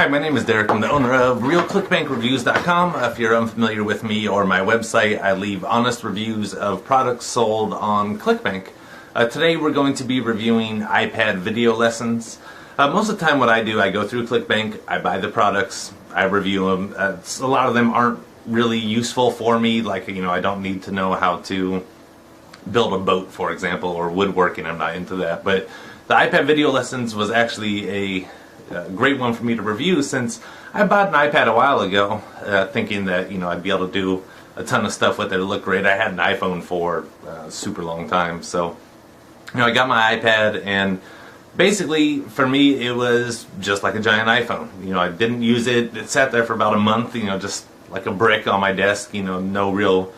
Hi, my name is Derek. I'm the owner of RealClickBankReviews.com. If you're unfamiliar with me or my website, I leave honest reviews of products sold on ClickBank. Today we're going to be reviewing iPad video lessons. Most of the time what I do, I go through ClickBank, I buy the products, I review them. A lot of them aren't really useful for me, like, I don't need to know how to build a boat, for example, or woodworking. I'm not into that. But the iPad video lessons was actually a great one for me to review, since I bought an iPad a while ago thinking that I'd be able to do a ton of stuff with it. It looked great. I had an iPhone for a super long time, so I got my iPad, and basically for me it was just like a giant iPhone. I didn't use it. It sat there for about a month, just like a brick on my desk, no real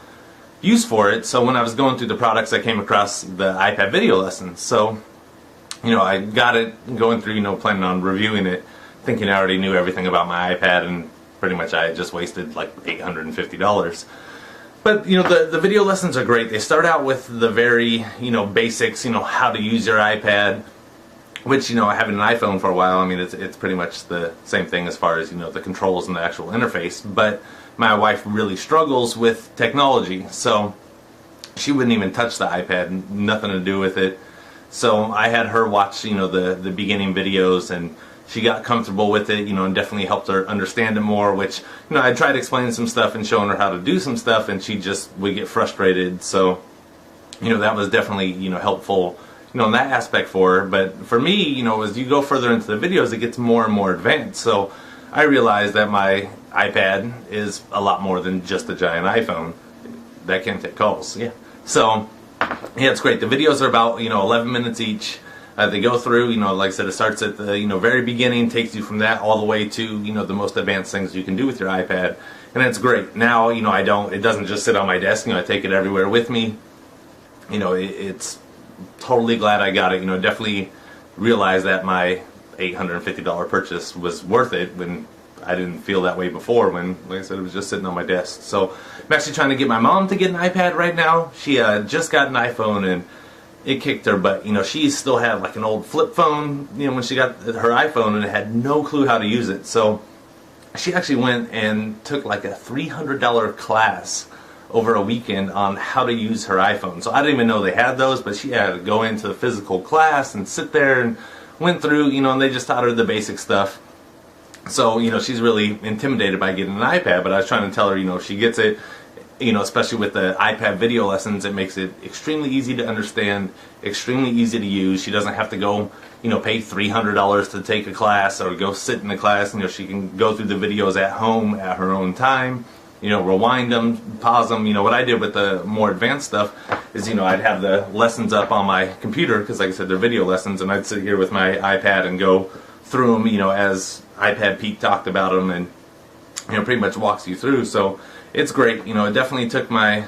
use for it. So when I was going through the products, I came across the iPad video lessons. So I got it, going through, planning on reviewing it, thinking I already knew everything about my iPad, and pretty much I had just wasted like $850. But, the video lessons are great. They start out with the very, basics, how to use your iPad, which, having an iPhone for a while, I mean, it's pretty much the same thing as far as, the controls and the actual interface. But my wife really struggles with technology, so she wouldn't even touch the iPad, nothing to do with it. So I had her watch, the beginning videos, and she got comfortable with it, and definitely helped her understand it more, which, I tried explaining some stuff and showing her how to do some stuff, and she just would get frustrated. So, that was definitely, helpful, in that aspect for her. But for me, as you go further into the videos, it gets more and more advanced. So I realized that my iPad is a lot more than just a giant iPhone that can take calls. Yeah. So yeah, it's great. The videos are about 11 minutes each. They go through, like I said, it starts at the very beginning, takes you from that all the way to the most advanced things you can do with your iPad, and it's great. Now it doesn't just sit on my desk. I take it everywhere with me. It's totally glad I got it. Definitely realized that my $850 purchase was worth it when I didn't feel that way before, when, like I said, it was just sitting on my desk. So I'm actually trying to get my mom to get an iPad right now. She just got an iPhone, and it kicked her butt. She still had like an old flip phone, when she got her iPhone, and had no clue how to use it. So she actually went and took like a $300 class over a weekend on how to use her iPhone. So I didn't even know they had those, but she had to go into the physical class and sit there and went through, and they just taught her the basic stuff. So, she's really intimidated by getting an iPad, but I was trying to tell her, if she gets it, especially with the iPad video lessons, it makes it extremely easy to understand, extremely easy to use. She doesn't have to go, pay $300 to take a class or go sit in the class. She can go through the videos at home at her own time, rewind them, pause them. What I did with the more advanced stuff is, I'd have the lessons up on my computer, because like I said, they're video lessons, and I'd sit here with my iPad and go through them, as iPad Pete talked about them, and pretty much walks you through. So it's great. It definitely took my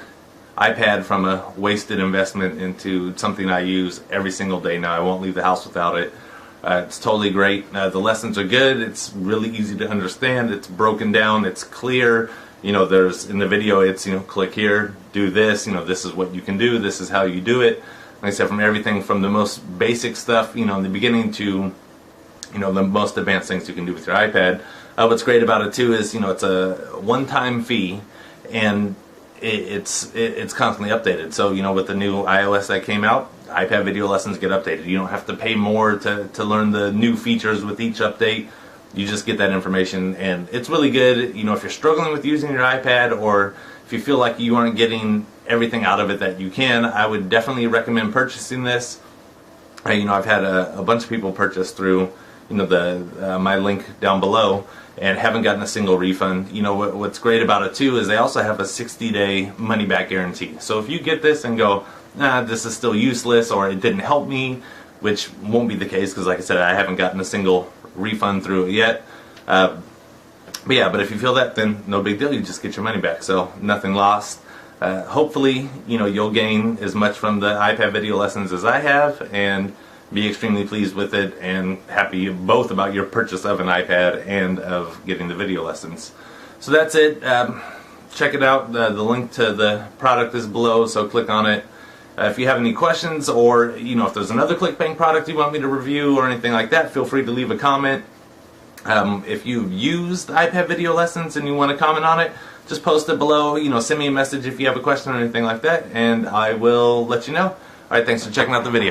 iPad from a wasted investment into something I use every single day now. I won't leave the house without it. It's totally great. The lessons are good. It's really easy to understand. It's broken down. It's clear. There's in the video, it's click here, do this. This is what you can do. This is how you do it. Like I said, from everything from the most basic stuff, in the beginning, to the most advanced things you can do with your iPad. What's great about it too is, it's a one-time fee, and it's constantly updated. So, with the new iOS that came out, iPad video lessons get updated. You don't have to pay more to learn the new features with each update. You just get that information, and it's really good. If you're struggling with using your iPad, or if you feel like you aren't getting everything out of it that you can, I would definitely recommend purchasing this. I've had a bunch of people purchase through my link down below, and haven't gotten a single refund. What's great about it too is they also have a 60-day money-back guarantee. So if you get this and go, nah, this is still useless, or it didn't help me, which won't be the case, because like I said, I haven't gotten a single refund through it yet. But if you feel that, then no big deal. You just get your money back. So nothing lost. Hopefully, you'll gain as much from the iPad video lessons as I have, and be extremely pleased with it, and happy both about your purchase of an iPad and of getting the video lessons. So that's it. Check it out. The link to the product is below, so click on it. If you have any questions, or if there's another ClickBank product you want me to review or anything like that, feel free to leave a comment. If you've used iPad video lessons and you want to comment on it, just post it below. Send me a message if you have a question or anything like that, and I will let you know. Alright, thanks for checking out the video.